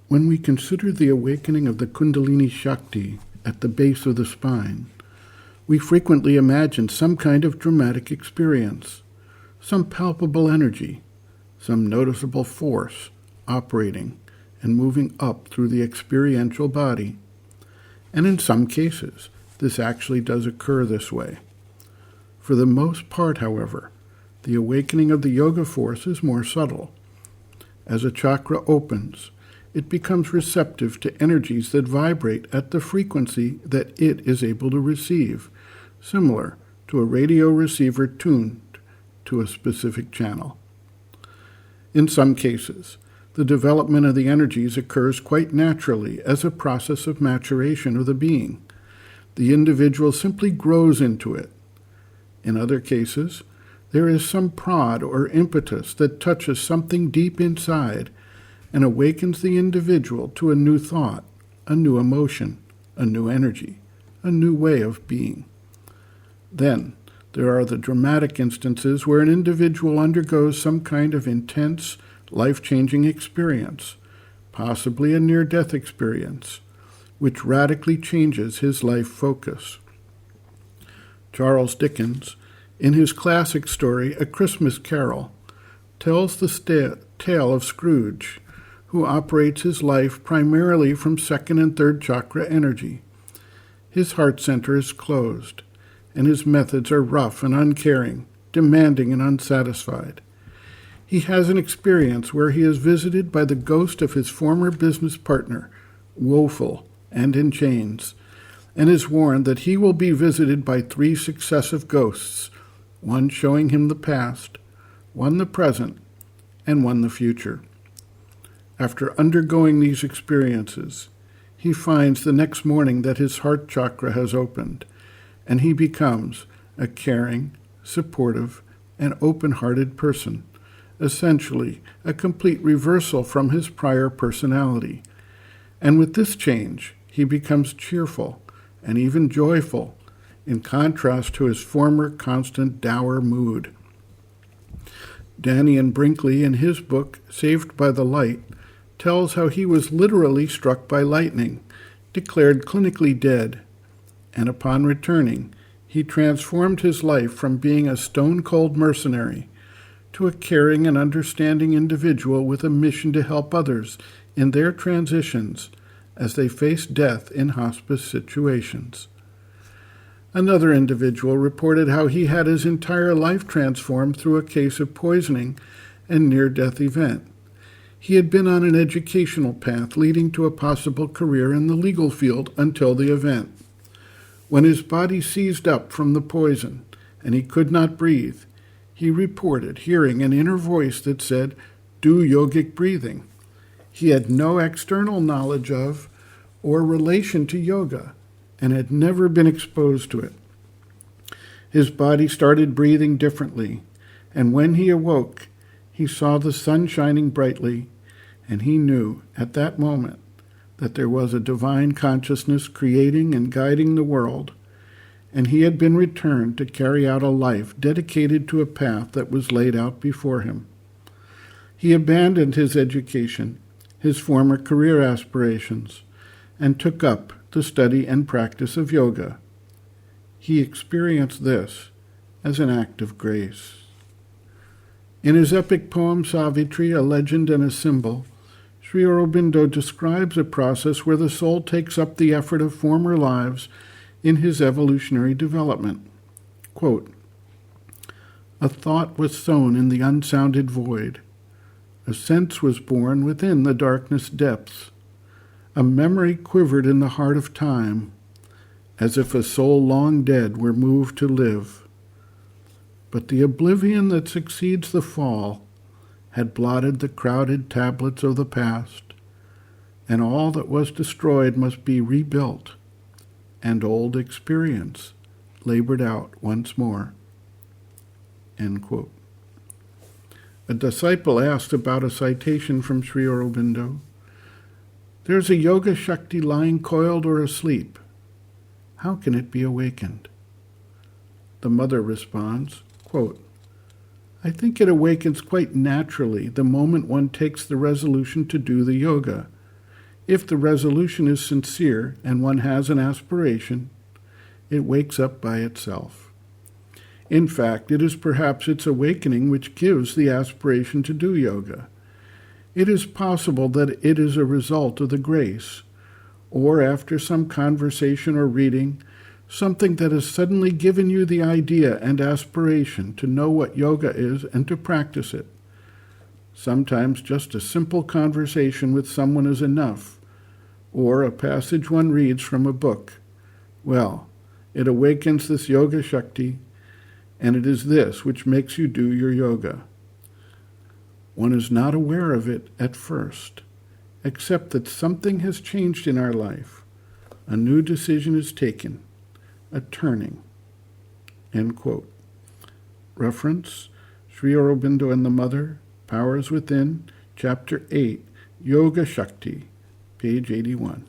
When we consider the awakening of the Kundalini Shakti at the base of the spine, we frequently imagine some kind of dramatic experience, some palpable energy, some noticeable force operating and moving up through the experiential body. And in some cases, this actually does occur this way. For the most part, however, the awakening of the yoga force is more subtle. As a chakra opens, it becomes receptive to energies that vibrate at the frequency that it is able to receive, similar to a radio receiver tuned to a specific channel. In some cases, the development of the energies occurs quite naturally as a process of maturation of the being. The individual simply grows into it. In other cases, there is some prod or impetus that touches something deep inside and awakens the individual to a new thought, a new emotion, a new energy, a new way of being. Then, there are the dramatic instances where an individual undergoes some kind of intense, life-changing experience, possibly a near-death experience, which radically changes his life focus. Charles Dickens, in his classic story, A Christmas Carol, tells the tale of Scrooge, who operates his life primarily from second and third chakra energy. His heart center is closed, and his methods are rough and uncaring, demanding and unsatisfied. He has an experience where he is visited by the ghost of his former business partner, woeful and in chains, and is warned that he will be visited by 3 successive ghosts, one showing him the past, one the present, and one the future. After undergoing these experiences, he finds the next morning that his heart chakra has opened, and he becomes a caring, supportive, and open-hearted person, essentially a complete reversal from his prior personality. And with this change, he becomes cheerful and even joyful, in contrast to his former constant dour mood. Daniel Brinkley, in his book, Saved by the Light, tells how he was literally struck by lightning, declared clinically dead, and upon returning, he transformed his life from being a stone-cold mercenary to a caring and understanding individual with a mission to help others in their transitions as they face death in hospice situations. Another individual reported how he had his entire life transformed through a case of poisoning and near-death event. He had been on an educational path leading to a possible career in the legal field until the event. When his body seized up from the poison and he could not breathe, he reported hearing an inner voice that said, "Do yogic breathing." He had no external knowledge of or relation to yoga and had never been exposed to it. His body started breathing differently, and when he awoke, he saw the sun shining brightly, and he knew at that moment that there was a divine consciousness creating and guiding the world, and he had been returned to carry out a life dedicated to a path that was laid out before him. He abandoned his education, his former career aspirations, and took up the study and practice of yoga. He experienced this as an act of grace. In his epic poem Savitri, A Legend and a Symbol, Sri Aurobindo describes a process where the soul takes up the effort of former lives in his evolutionary development. Quote, "A thought was sown in the unsounded void. A sense was born within the darkness depths. A memory quivered in the heart of time, as if a soul long dead were moved to live. But the oblivion that succeeds the fall had blotted the crowded tablets of the past, and all that was destroyed must be rebuilt, and old experience labored out once more." End quote. A disciple asked about a citation from Sri Aurobindo. "There's a yoga Shakti lying coiled or asleep. How can it be awakened?" The mother responds, quote, "I think it awakens quite naturally the moment one takes the resolution to do the yoga. If the resolution is sincere and one has an aspiration, it wakes up by itself. In fact, it is perhaps its awakening which gives the aspiration to do yoga. It is possible that it is a result of the grace, or after some conversation or reading, something that has suddenly given you the idea and aspiration to know what yoga is and to practice it. Sometimes just a simple conversation with someone is enough, or a passage one reads from a book. Well, it awakens this yoga shakti, and it is this which makes you do your yoga. One is not aware of it at first, except that something has changed in our life. A new decision is taken, a turning. End quote. Reference, Sri Aurobindo and the Mother, Powers Within, Chapter 8, Yoga Shakti, page 81.